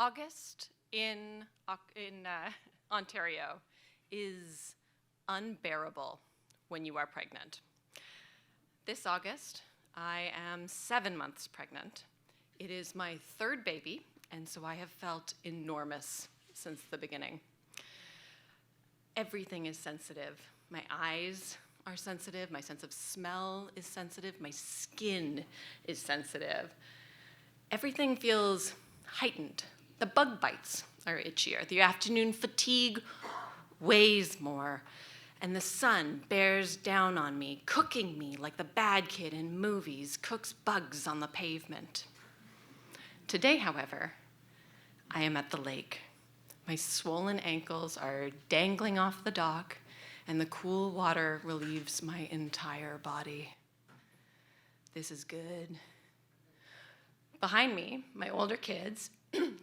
August in Ontario is unbearable when you are pregnant. This August, I am 7 months pregnant. It is my third baby, and so I have felt enormous since the beginning. Everything is sensitive. My eyes are sensitive, my sense of smell is sensitive, my skin is sensitive. Everything feels heightened. The bug bites are itchier. The afternoon fatigue weighs more. And the sun bears down on me, cooking me like the bad kid in movies cooks bugs on the pavement. Today, however, I am at the lake. My swollen ankles are dangling off the dock, and the cool water relieves my entire body. This is good. Behind me, my older kids,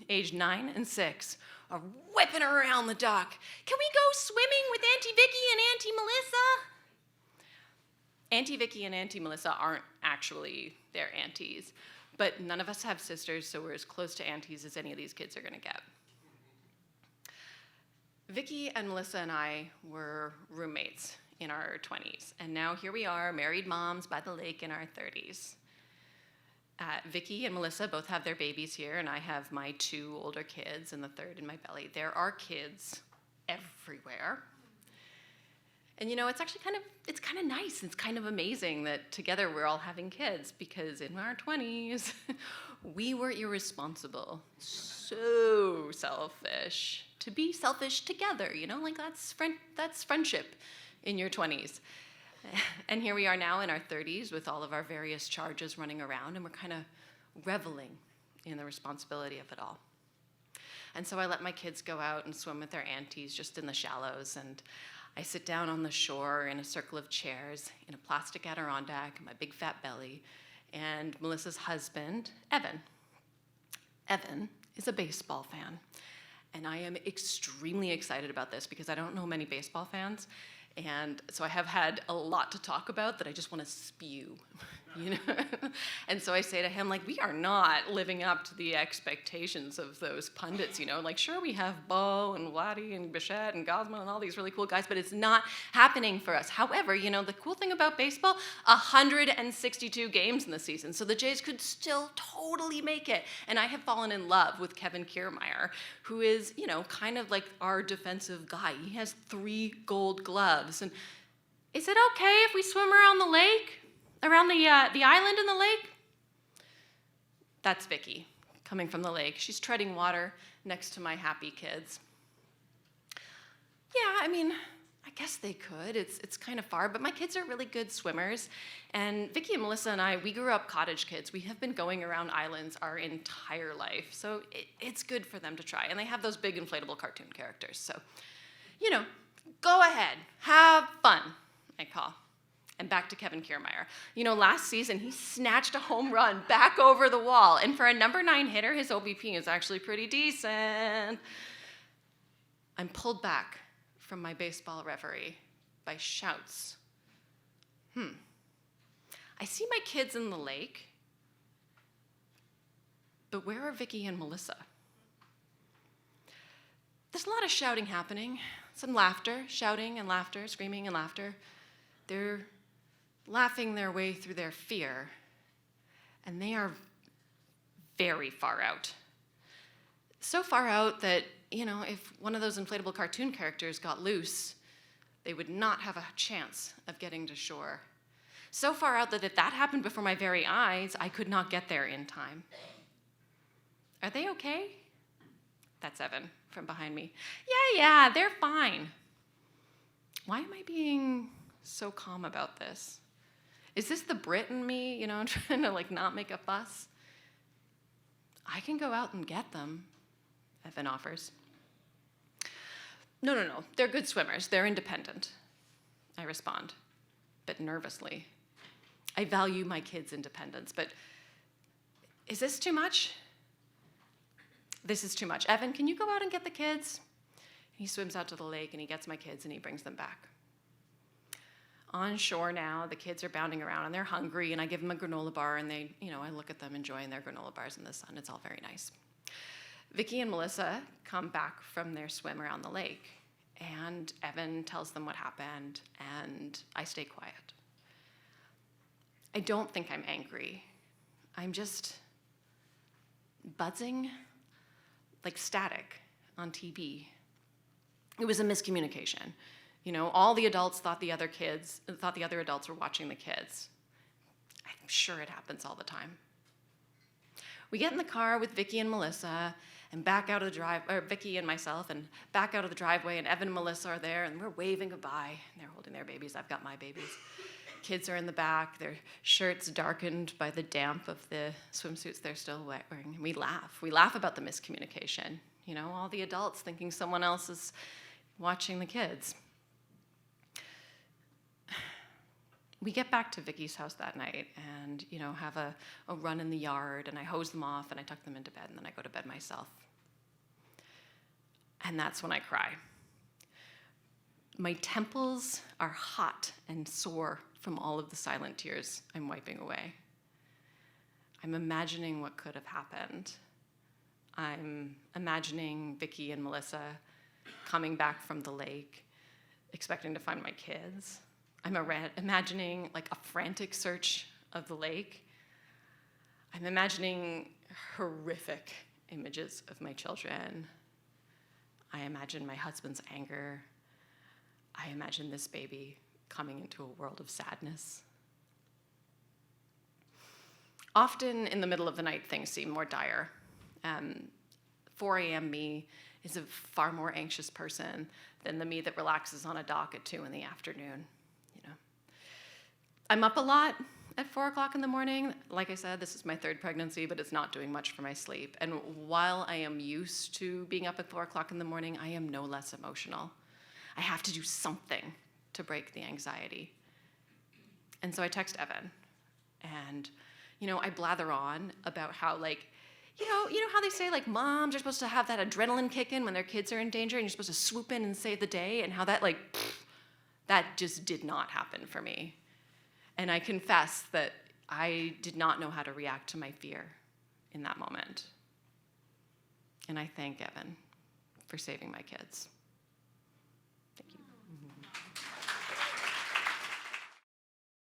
aged 9 and 6, are whipping around the dock. Can we go swimming with Auntie Vicky and Auntie Melissa? Auntie Vicky and Auntie Melissa aren't actually their aunties, but none of us have sisters, so we're as close to aunties as any of these kids are gonna get. Vicky and Melissa and I were roommates in our 20s, and now here we are, married moms by the lake in our 30s. Vicky and Melissa both have their babies here, and I have my 2 older kids and the third in my belly. There are kids everywhere. And you know, it's actually kind of nice. It's kind of amazing that together we're all having kids, because in our 20s, we were irresponsible, so selfish. To be selfish together, you know, like that's friendship in your 20s. And here we are now in our 30s with all of our various charges running around, and we're kind of reveling in the responsibility of it all. And so I let my kids go out and swim with their aunties just in the shallows, and I sit down on the shore in a circle of chairs in a plastic Adirondack, my big fat belly, and Melissa's husband, Evan. Evan is a baseball fan, and I am extremely excited about this because I don't know many baseball fans. And so I have had a lot to talk about that I just want to spew, you know? And so I say to him, like, we are not living up to the expectations of those pundits, you know? Like, sure, we have Bo and Vladdy and Bichette and Gosman and all these really cool guys, but it's not happening for us. However, you know, the cool thing about baseball, 162 games in the season, so the Jays could still totally make it. And I have fallen in love with Kevin Kiermaier, who is, you know, kind of like our defensive guy. He has 3 gold gloves. And is it okay if we swim around the lake, around the island in the lake? That's Vicky coming from the lake. She's treading water next to my happy kids. Yeah, I mean, I guess they could. It's kind of far, but my kids are really good swimmers. And Vicky and Melissa and I, we grew up cottage kids. We have been going around islands our entire life, so it's good for them to try. And they have those big inflatable cartoon characters, so, you know, go ahead, have fun, I call. And back to Kevin Kiermaier. You know, last season, he snatched a home run back over the wall. And for a number 9 hitter, his OBP is actually pretty decent. I'm pulled back from my baseball reverie by shouts. I see my kids in the lake, but where are Vicky and Melissa? There's a lot of shouting happening. Some laughter, shouting and laughter, screaming and laughter. They're laughing their way through their fear, and they are very far out. So far out that, you know, if one of those inflatable cartoon characters got loose, they would not have a chance of getting to shore. So far out that if that happened before my very eyes, I could not get there in time. Are they okay? That's Evan from behind me. Yeah, they're fine. Why am I being so calm about this? Is this the Brit in me, you know, trying to like not make a fuss? I can go out and get them, Evan offers. No, they're good swimmers. They're independent, I respond, but nervously. I value my kids' independence, but is this too much? This is too much. Evan, can you go out and get the kids? He swims out to the lake and he gets my kids and he brings them back. On shore now, the kids are bounding around and they're hungry, and I give them a granola bar and they, you know, I look at them enjoying their granola bars in the sun. It's all very nice. Vicky and Melissa come back from their swim around the lake, and Evan tells them what happened, and I stay quiet. I don't think I'm angry. I'm just buzzing like static on TV. It was a miscommunication. All the adults thought the other adults were watching the kids. I'm sure it happens all the time. We get in the car with Vicky and Melissa and back out of the Vicky and myself, and back out of the driveway, and Evan and Melissa are there, and we're waving goodbye. And they're holding their babies. I've got my babies. Kids are in the back, their shirts darkened by the damp of the swimsuits they're still wearing. And we laugh. We laugh about the miscommunication. All the adults thinking someone else is watching the kids. We get back to Vicky's house that night and, have a run in the yard, and I hose them off and I tuck them into bed, and then I go to bed myself. And that's when I cry. My temples are hot and sore from all of the silent tears I'm wiping away. I'm imagining what could have happened. I'm imagining Vicky and Melissa coming back from the lake, expecting to find my kids. I'm imagining like a frantic search of the lake. I'm imagining horrific images of my children. I imagine my husband's anger. I imagine this baby coming into a world of sadness. Often in the middle of the night, things seem more dire. 4 a.m. me is a far more anxious person than the me that relaxes on a dock at 2 in the afternoon. I'm up a lot at 4 o'clock in the morning. Like I said, this is my 3rd pregnancy, but it's not doing much for my sleep. And while I am used to being up at 4 o'clock in the morning, I am no less emotional. I have to do something to break the anxiety. And so I text Evan, and, I blather on about how, how they say, moms are supposed to have that adrenaline kick in when their kids are in danger, and you're supposed to swoop in and save the day, and how that, that just did not happen for me. And I confess that I did not know how to react to my fear in that moment. And I thank Evan for saving my kids.